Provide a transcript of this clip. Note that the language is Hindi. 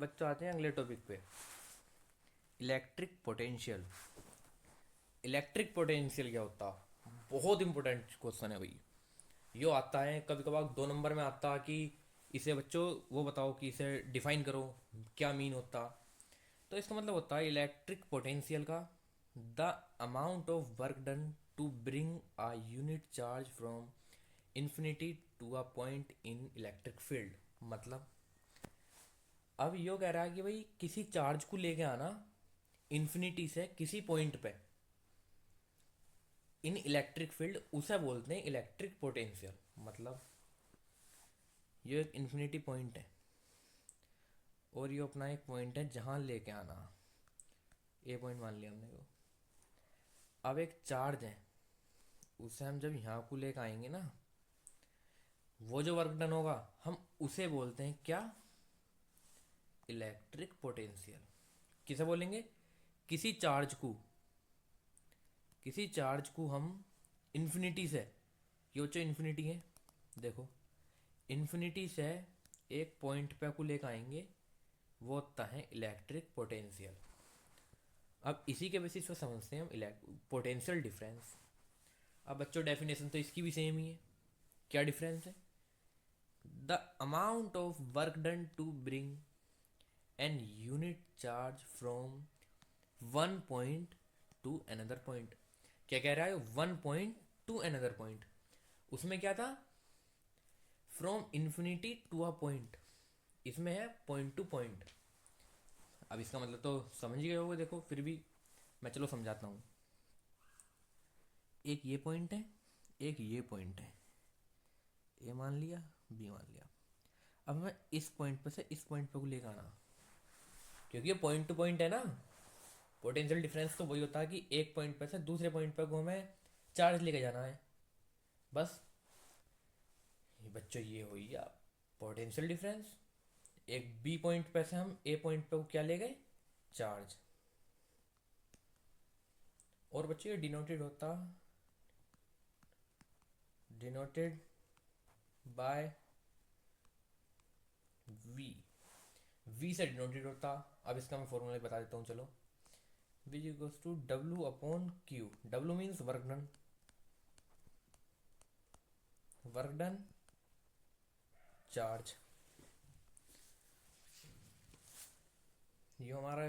बच्चों आते हैं अगले टॉपिक पे, इलेक्ट्रिक पोटेंशियल। इलेक्ट्रिक पोटेंशियल क्या होता? बहुत इंपॉर्टेंट क्वेश्चन है भाई। यो आता है कभी कभार 2 नंबर में आता कि इसे बच्चों वो बताओ कि इसे डिफाइन करो, क्या मीन होता। तो इसका मतलब होता है इलेक्ट्रिक पोटेंशियल का the amount of work done to bring a unit charge from infinity to a point in electric field. मतलब अब यो कह रहा है कि भाई किसी चार्ज को लेके आना इन्फिनिटी से किसी पॉइंट पे इन इलेक्ट्रिक फील्ड, उसे बोलते हैं इलेक्ट्रिक पोटेंशियल। मतलब ये एक इन्फिनिटी पॉइंट है और ये अपना एक पॉइंट है जहाँ लेके आना, ए पॉइंट मान लिया हमने को। अब एक चार्ज है, उसे हम जब यहाँ को लेके आएंगे ना, वो जो वर्क डन होगा हम उसे बोलते हैं क्या? Electric potential. किसे बोलेंगे? किसी चार्ज को, किसी चार्ज को हम इन्फिनिटी से, ये जो इन्फिनिटी है देखो, इन्फिनिटी से एक पॉइंट पे को लेकर आएंगे, वो होता है इलेक्ट्रिक पोटेंशियल। अब इसी के बेसिस पे समझते हैं हम पोटेंशियल डिफरेंस। अब बच्चों डेफिनेशन तो इसकी भी सेम ही है। क्या डिफरेंस है? The amount of work done to bring an unit charge from one point to another point. क्या कह रहा है? One point to another point. उसमें क्या था? From infinity to a point, इसमें है पॉइंट टू पॉइंट। अब इसका मतलब तो समझ ही गए होगे, देखो फिर भी मैं चलो समझाता हूँ। एक ये पॉइंट है, एक ये पॉइंट है, ए मान लिया, बी मान लिया। अब मैं इस पॉइंट पर से इस पॉइंट पर को लेकर आना, क्योंकि ये पॉइंट टू पॉइंट है ना। पोटेंशियल डिफरेंस तो वही होता है कि एक पॉइंट पर से दूसरे पॉइंट पर को हमें चार्ज लेके जाना है, बस। ये बच्चों ये हो गया पोटेंशियल डिफरेंस। एक बी पॉइंट पे से हम ए पॉइंट पे को क्या ले गए? चार्ज। और बच्चों ये डिनोटेड होता, डिनोटेड बाय वी। वी से डिनोटेड होता। अब इसका मैं फॉर्मूला बता देता हूँ चलो। V equals to W upon Q. W means work done, work done charge. ये हमारा